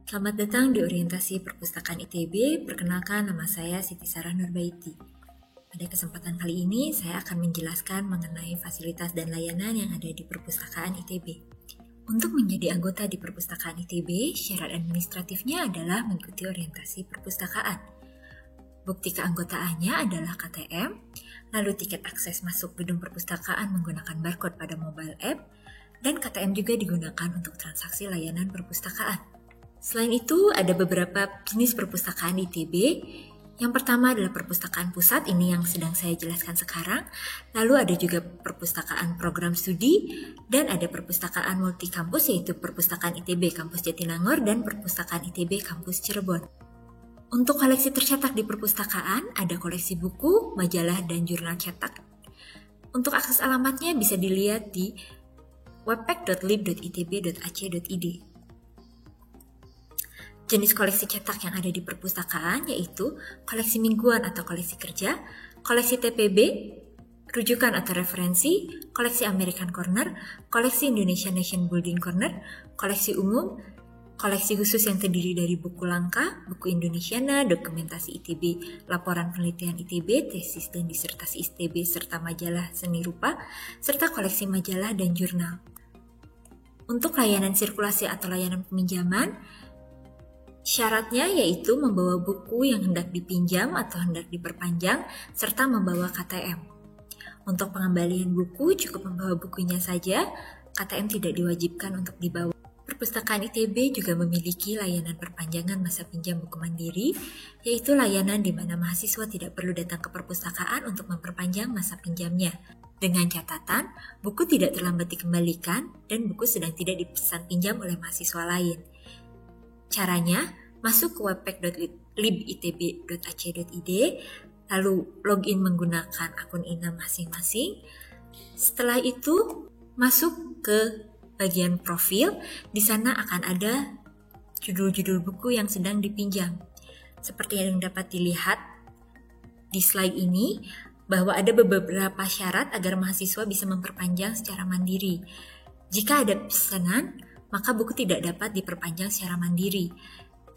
Selamat datang di Orientasi Perpustakaan ITB. Perkenalkan, nama saya Siti Sarah Nurbaiti. Pada kesempatan kali ini, saya akan menjelaskan mengenai fasilitas dan layanan yang ada di Perpustakaan ITB. Untuk menjadi anggota di Perpustakaan ITB, syarat administratifnya adalah mengikuti orientasi perpustakaan. Bukti keanggotaannya adalah KTM, lalu tiket akses masuk gedung perpustakaan menggunakan barcode pada mobile app, dan KTM juga digunakan untuk transaksi layanan perpustakaan. Selain itu, ada beberapa jenis perpustakaan di ITB. Yang pertama adalah perpustakaan pusat, ini yang sedang saya jelaskan sekarang. Lalu ada juga perpustakaan program studi, dan ada perpustakaan multi kampus, yaitu perpustakaan ITB Kampus Jatinangor dan perpustakaan ITB Kampus Cirebon. Untuk koleksi tercetak di perpustakaan, ada koleksi buku, majalah, dan jurnal cetak. Untuk akses alamatnya bisa dilihat di webpack.lib.itb.ac.id. Jenis koleksi cetak yang ada di perpustakaan yaitu koleksi mingguan atau koleksi kerja, koleksi TPB, rujukan atau referensi, koleksi American Corner, koleksi Indonesia Nation Building Corner, koleksi umum, koleksi khusus yang terdiri dari buku langka, buku Indonesiana, dokumentasi ITB, laporan penelitian ITB, tesis dan disertasi ITB, serta majalah seni rupa, serta koleksi majalah dan jurnal. Untuk layanan sirkulasi atau layanan peminjaman, syaratnya yaitu membawa buku yang hendak dipinjam atau hendak diperpanjang, serta membawa KTM. Untuk pengembalian buku, cukup membawa bukunya saja, KTM tidak diwajibkan untuk dibawa. Perpustakaan ITB juga memiliki layanan perpanjangan masa pinjam buku mandiri, yaitu layanan di mana mahasiswa tidak perlu datang ke perpustakaan untuk memperpanjang masa pinjamnya. Dengan catatan, buku tidak terlambat dikembalikan dan buku sedang tidak dipesan pinjam oleh mahasiswa lain. Caranya, masuk ke webpack.lib.itb.ac.id, lalu login menggunakan akun INAM masing-masing. Setelah itu, masuk ke bagian profil. Di sana akan ada judul-judul buku yang sedang dipinjam. Seperti yang dapat dilihat di slide ini, bahwa ada beberapa syarat agar mahasiswa bisa memperpanjang secara mandiri. Jika ada pesanan, maka buku tidak dapat diperpanjang secara mandiri.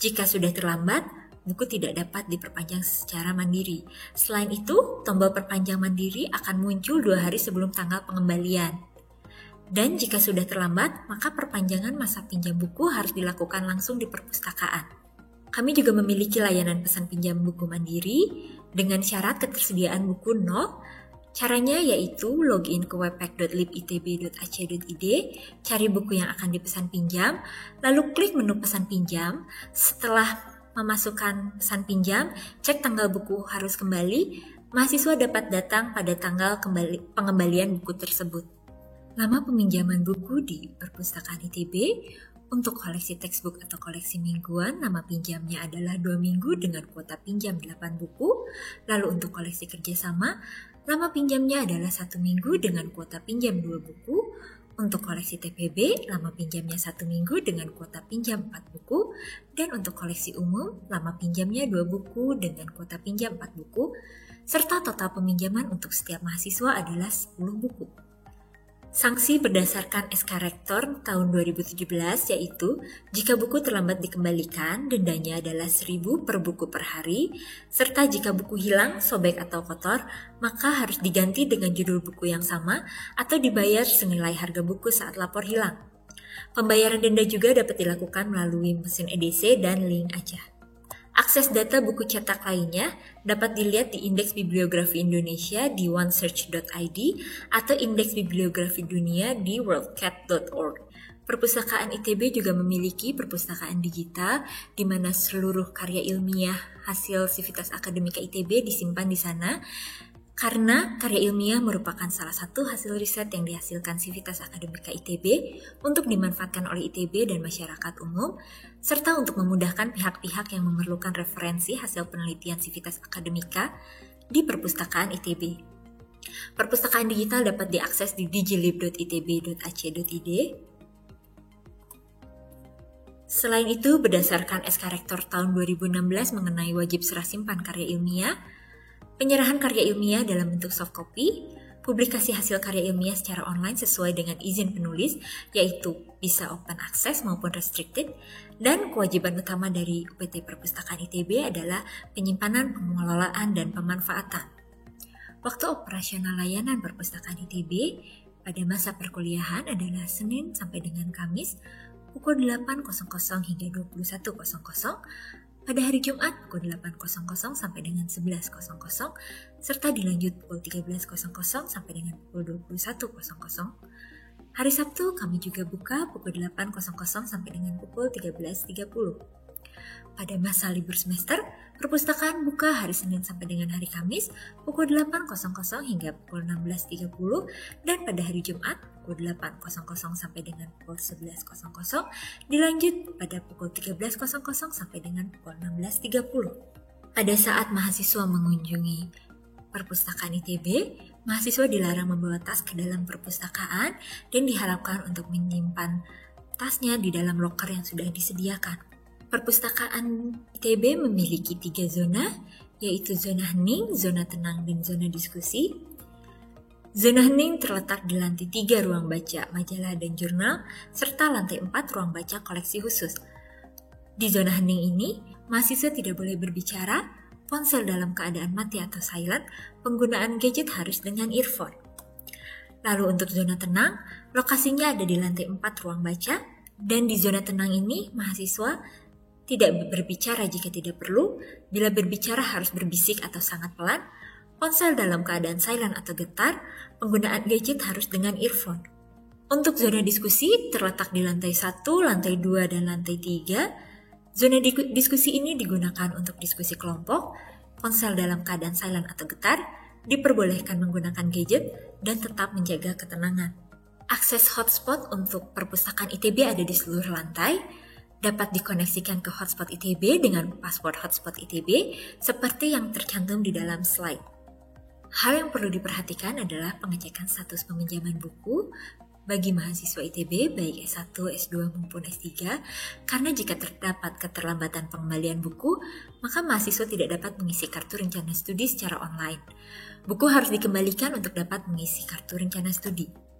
Jika sudah terlambat, buku tidak dapat diperpanjang secara mandiri. Selain itu, tombol perpanjang mandiri akan muncul 2 hari sebelum tanggal pengembalian. Dan jika sudah terlambat, maka perpanjangan masa pinjam buku harus dilakukan langsung di perpustakaan. Kami juga memiliki layanan pesan pinjam buku mandiri dengan syarat ketersediaan buku 0. Caranya yaitu login ke webpack.lib.itb.ac.id, cari buku yang akan dipesan pinjam, lalu klik menu pesan pinjam. Setelah memasukkan pesan pinjam, cek tanggal buku harus kembali, mahasiswa dapat datang pada tanggal pengembalian buku tersebut. Lama peminjaman buku di perpustakaan ITB. Untuk koleksi textbook atau koleksi mingguan, nama pinjamnya adalah 2 minggu dengan kuota pinjam 8 buku. Lalu untuk koleksi kerjasama, lama pinjamnya adalah 1 minggu dengan kuota pinjam 2 buku. Untuk koleksi TPB, lama pinjamnya 1 minggu dengan kuota pinjam 4 buku. Dan untuk koleksi umum, lama pinjamnya 2 buku dengan kuota pinjam 4 buku. Serta total peminjaman untuk setiap mahasiswa adalah 10 buku. Sanksi berdasarkan SK Rektor tahun 2017 yaitu jika buku terlambat dikembalikan, dendanya adalah 1.000 per buku per hari, serta jika buku hilang, sobek atau kotor, maka harus diganti dengan judul buku yang sama atau dibayar senilai harga buku saat lapor hilang. Pembayaran denda juga dapat dilakukan melalui mesin EDC dan link aja. Akses data buku cetak lainnya dapat dilihat di Indeks Bibliografi Indonesia di onesearch.id atau Indeks Bibliografi Dunia di worldcat.org. Perpustakaan ITB juga memiliki perpustakaan digital di mana seluruh karya ilmiah hasil Sivitas Akademika ITB disimpan di sana. Karena karya ilmiah merupakan salah satu hasil riset yang dihasilkan Sivitas Akademika ITB untuk dimanfaatkan oleh ITB dan masyarakat umum, serta untuk memudahkan pihak-pihak yang memerlukan referensi hasil penelitian Sivitas Akademika di perpustakaan ITB. Perpustakaan digital dapat diakses di digilib.itb.ac.id. Selain itu, berdasarkan SK Rektor tahun 2016 mengenai wajib serah simpan karya ilmiah, penyerahan karya ilmiah dalam bentuk soft copy, publikasi hasil karya ilmiah secara online sesuai dengan izin penulis, yaitu bisa open access maupun restricted, dan kewajiban utama dari UPT Perpustakaan ITB adalah penyimpanan, pengelolaan, dan pemanfaatan. Waktu operasional layanan Perpustakaan ITB pada masa perkuliahan adalah Senin sampai dengan Kamis pukul 8.00 hingga 21.00, pada hari Jumat pukul 8.00 sampai dengan 11.00, serta dilanjut pukul 13.00 sampai dengan pukul 21.00. Hari Sabtu kami juga buka pukul 8.00 sampai dengan pukul 13.30. Pada masa libur semester, perpustakaan buka hari Senin sampai dengan hari Kamis pukul 8.00 hingga pukul 16.30, dan pada hari Jumat pukul 8.00 sampai dengan pukul 11.00, dilanjut pada pukul 13.00 sampai dengan pukul 16.30. Pada saat mahasiswa mengunjungi Perpustakaan ITB, mahasiswa dilarang membawa tas ke dalam perpustakaan dan diharapkan untuk menyimpan tasnya di dalam loker yang sudah disediakan. Perpustakaan ITB memiliki 3 zona, yaitu zona hening, zona tenang, dan zona diskusi. Zona hening terletak di lantai 3 ruang baca, majalah, dan jurnal, serta lantai 4 ruang baca koleksi khusus. Di zona hening ini, mahasiswa tidak boleh berbicara, ponsel dalam keadaan mati atau silent, penggunaan gadget harus dengan earphone. Lalu untuk zona tenang, lokasinya ada di lantai 4 ruang baca, dan di zona tenang ini mahasiswa tidak berbicara jika tidak perlu, bila berbicara harus berbisik atau sangat pelan, ponsel dalam keadaan silent atau getar, penggunaan gadget harus dengan earphone. Untuk zona diskusi terletak di lantai 1, lantai 2, dan lantai 3. Zona diskusi ini digunakan untuk diskusi kelompok, ponsel dalam keadaan silent atau getar, diperbolehkan menggunakan gadget, dan tetap menjaga ketenangan. Akses hotspot untuk perpustakaan ITB ada di seluruh lantai, dapat dikoneksikan ke hotspot ITB dengan password hotspot ITB seperti yang tercantum di dalam slide. Hal yang perlu diperhatikan adalah pengecekan status peminjaman buku bagi mahasiswa ITB baik S1, S2 maupun S3, karena jika terdapat keterlambatan pengembalian buku, maka mahasiswa tidak dapat mengisi kartu rencana studi secara online. Buku harus dikembalikan untuk dapat mengisi kartu rencana studi.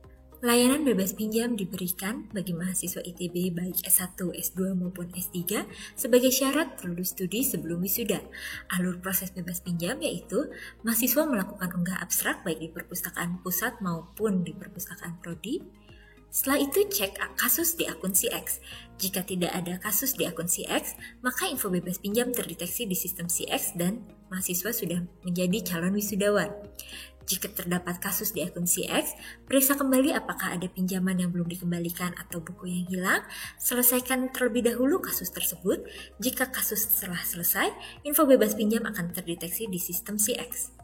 Layanan bebas pinjam diberikan bagi mahasiswa ITB baik S1, S2 maupun S3 sebagai syarat lulus studi sebelum wisuda. Alur proses bebas pinjam yaitu mahasiswa melakukan unggah abstrak baik di perpustakaan pusat maupun di perpustakaan prodi. Setelah itu cek kasus di akun CX. Jika tidak ada kasus di akun CX, maka info bebas pinjam terdeteksi di sistem CX dan mahasiswa sudah menjadi calon wisudawan. Jika terdapat kasus di akun CX, periksa kembali apakah ada pinjaman yang belum dikembalikan atau buku yang hilang. Selesaikan terlebih dahulu kasus tersebut. Jika kasus telah selesai, info bebas pinjam akan terdeteksi di sistem CX.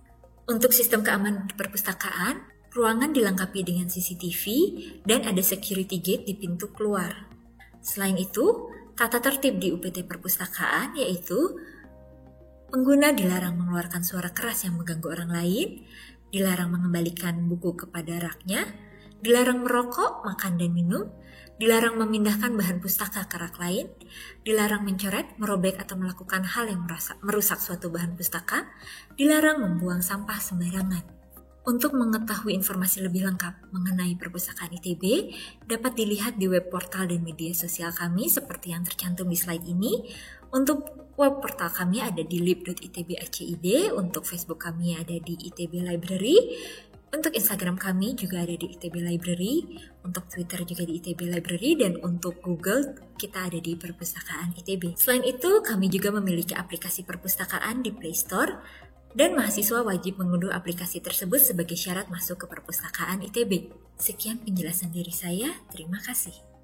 Untuk sistem keamanan di perpustakaan, ruangan dilengkapi dengan CCTV dan ada security gate di pintu keluar. Selain itu, tata tertib di UPT Perpustakaan yaitu pengguna dilarang mengeluarkan suara keras yang mengganggu orang lain, dilarang mengembalikan buku kepada raknya, dilarang merokok, makan dan minum, dilarang memindahkan bahan pustaka ke rak lain, dilarang mencoret, merobek atau melakukan hal yang merusak suatu bahan pustaka, dilarang membuang sampah sembarangan. Untuk mengetahui informasi lebih lengkap mengenai Perpustakaan ITB, dapat dilihat di web portal dan media sosial kami seperti yang tercantum di slide ini. Untuk web portal kami ada di lib.itb.ac.id, untuk Facebook kami ada di ITB Library, untuk Instagram kami juga ada di ITB Library, untuk Twitter juga di ITB Library, dan untuk Google kita ada di Perpustakaan ITB. Selain itu, kami juga memiliki aplikasi perpustakaan di Play Store, dan mahasiswa wajib mengunduh aplikasi tersebut sebagai syarat masuk ke Perpustakaan ITB. Sekian penjelasan dari saya, terima kasih.